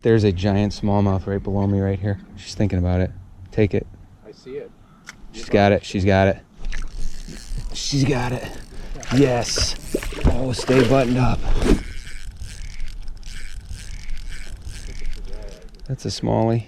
There's a giant smallmouth right below me right here. She's thinking about it. Take it. I see it. She's got it. She's got it. She's got it. Yes. Oh, stay buttoned up. That's a smallie.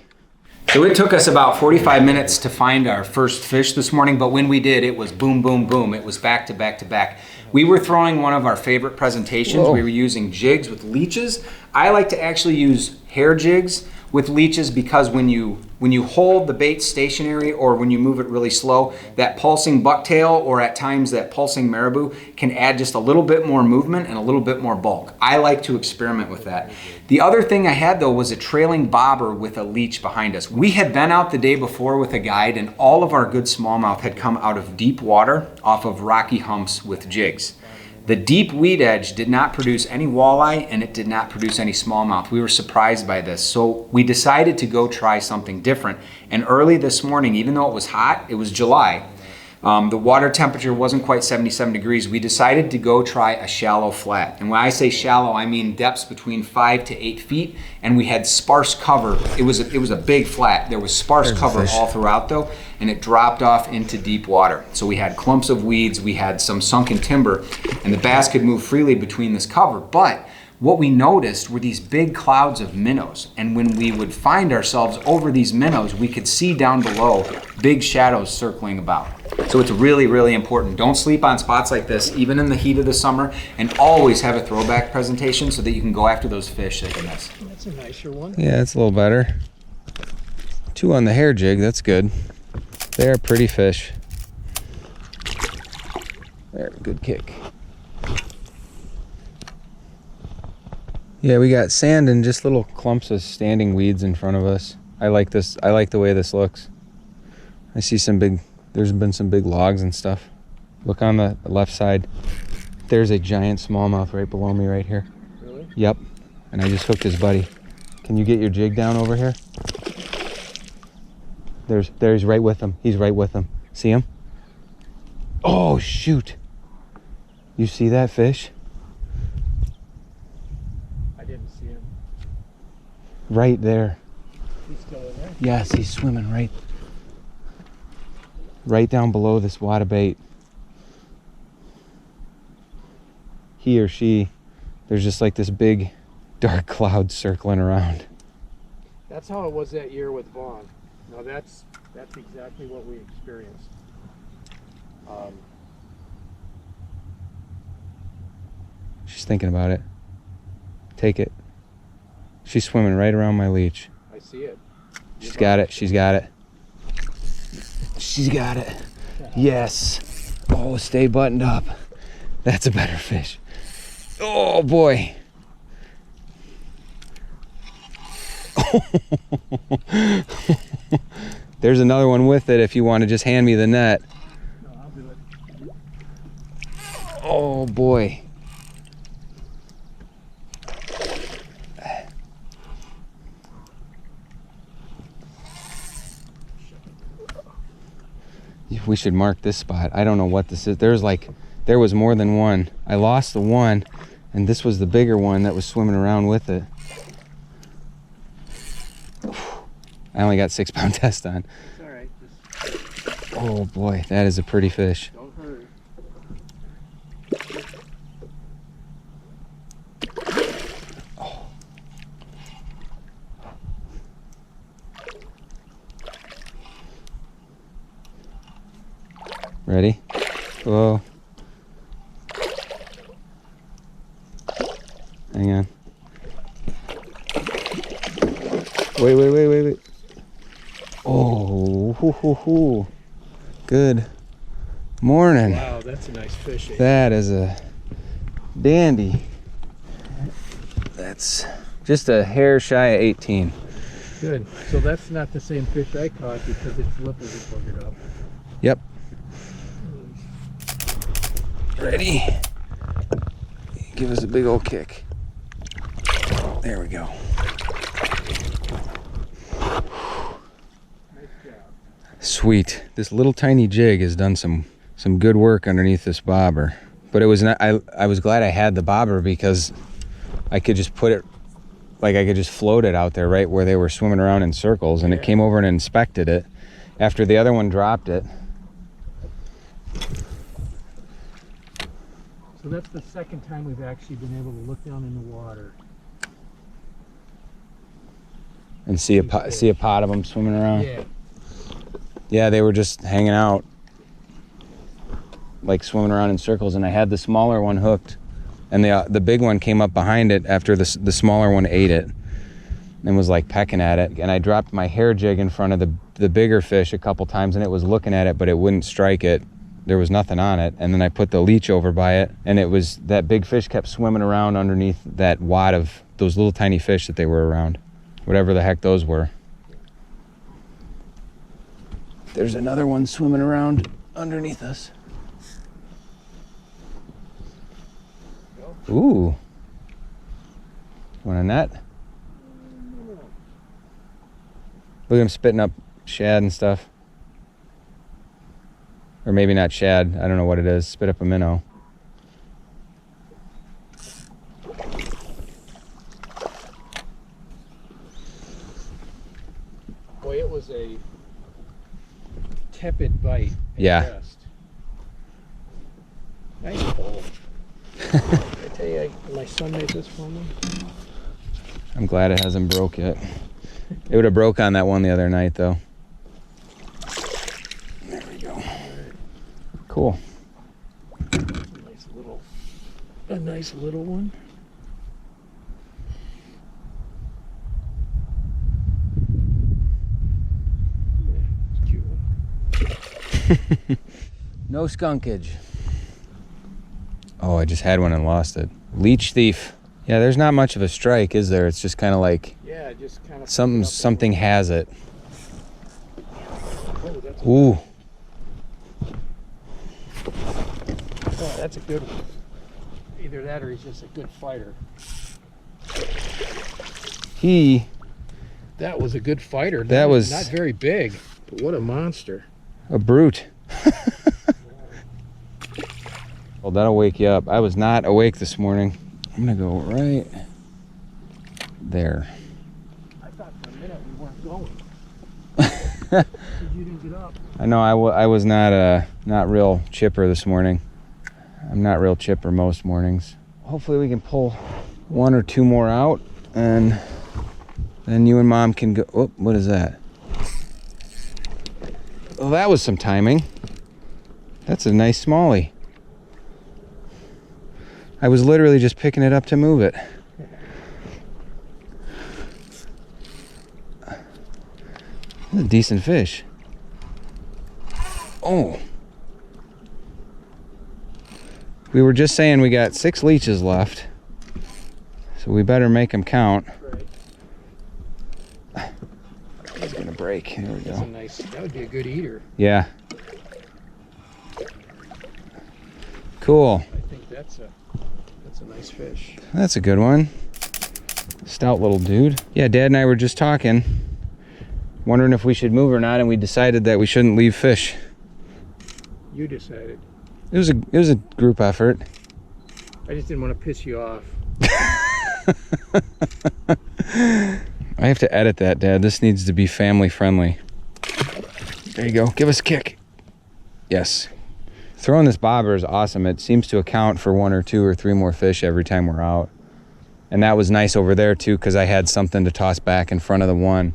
So it took us about 45 minutes to find our first fish this morning, but when we did, it was boom, boom, boom. It was back to back to back. We were throwing one of our favorite presentations. Whoa. We were using jigs with leeches. I like to actually use hair jigs with leeches because when you hold the bait stationary or when you move it really slow, that pulsing bucktail or at times that pulsing marabou can add just a little bit more movement and a little bit more bulk. I like to experiment with that. The other thing I had though was a trailing bobber with a leech behind us. We had been out the day before with a guide and all of our good smallmouth had come out of deep water off of rocky humps with jigs. The deep weed edge did not produce any walleye and it did not produce any smallmouth. We were surprised by this. So we decided to go try something different. And early this morning, even though it was hot, it was July, the water temperature wasn't quite 77 degrees. We decided to go try a shallow flat. And when I say shallow, I mean depths between 5 to 8 feet. And we had sparse cover. It was a big flat. There was sparse cover all throughout though, and it dropped off into deep water. So we had clumps of weeds, we had some sunken timber, and the bass could move freely between this cover. But what we noticed were these big clouds of minnows. And when we would find ourselves over these minnows, we could see down below big shadows circling about. So it's really, really important. Don't sleep on spots like this, even in the heat of the summer, and always have a throwback presentation so that you can go after those fish that you miss. That's a nicer one. Yeah, it's a little better. 2 on the hair jig, that's good. They're pretty fish. There, good kick. Yeah, we got sand and just little clumps of standing weeds in front of us. I like this. I like the way this looks. I see some big, there's been some big logs and stuff. Look on the left side. There's a giant smallmouth right below me right here. Really? Yep. And I just hooked his buddy. Can you get your jig down over here? There's right with him. He's right with him. See him? Oh, shoot. You see that fish? Right there. He's still in there? Yes, he's swimming right down below this wad of bait. He or she, there's just like this big dark cloud circling around. That's how it was that year with Vaughn. Now that's exactly what we experienced. She's thinking about it. Take it. She's swimming right around my leech. I see it. She's got it. She's got it. She's got it. Yes. Oh, stay buttoned up. That's a better fish. Oh, boy. There's another one with it if you want to just hand me the net. No, I'll do it. Oh, boy. We should mark this spot. I don't know what this is. There was more than one. I lost the one, and this was the bigger one that was swimming around with it. I only got 6 pound test on. It's all right. Oh boy, that is a pretty fish. Don't hurry. Oh. Ready? Whoa. Hang on. Wait. Oh, hoo, hoo, hoo. Good morning. Wow, that's a nice fish. That is a dandy. That's just a hair shy of 18. Good. So that's not the same fish I caught because its lip isn't boogered up. Yep. Ready? Give us a big old kick. There we go. Nice job. Sweet. This little tiny jig has done some good work underneath this bobber. But it was not, I was glad I had the bobber because I could just put it like I could just float it out there right where they were swimming around in circles, and it came over and inspected it after the other one dropped it. So that's the second time we've actually been able to look down in the water And see a pot of them swimming around. Yeah. Yeah, they were just hanging out, like swimming around in circles, and I had the smaller one hooked, and the big one came up behind it after the smaller one ate it and was like pecking at it. And I dropped my hair jig in front of the bigger fish a couple times, and it was looking at it, but it wouldn't strike it. There was nothing on it. And then I put the leech over by it, and it was that big fish kept swimming around underneath that wad of those little tiny fish that they were around, whatever the heck those were. There's another one swimming around underneath us. Ooh. Want a net? Look at him spitting up shad and stuff. Or maybe not shad. I don't know what it is. Spit up a minnow. Boy, it was a tepid bite. Yeah. Best. Nice pull. I tell you, my son made this for me. I'm glad it hasn't broke yet. It would have broke on that one the other night, though. There we go. Cool. A nice little one. Yeah, it's a cute one. No skunkage. Oh, I just had one and lost it. Leech thief. Yeah, there's not much of a strike, is there? It's just kind of like just kind of something has it. Oh, that's Ooh. Oh, that's a good one. Either that or he's just a good fighter. That was a good fighter. That was not very big, but what a monster. A brute. Well, that'll wake you up. I was not awake this morning. I'm gonna go right there. I thought for a minute we weren't going. You didn't get up. I know I was not real chipper this morning. I'm not real chipper most mornings. Hopefully we can pull one or two more out, and then you and Mom can go. Oh, what is that? Oh, that was some timing. That's a nice smallie. I was literally just picking it up to move it. That's a decent fish. Oh. We were just saying we got 6 leeches left, so we better make them count. Right. It's gonna break. There we go. That's a nice. That would be a good eater. Yeah. Cool. I think that's a nice fish. That's a good one. Stout little dude. Yeah, Dad and I were just talking, wondering if we should move or not, and we decided that we shouldn't leave fish. You decided. It was a group effort. I just didn't want to piss you off. I have to edit that, Dad. This needs to be family friendly. There you go. Give us a kick. Yes. Throwing this bobber is awesome. It seems to account for 1 or 2 or 3 more fish every time we're out. And that was nice over there too, because I had something to toss back in front of the one.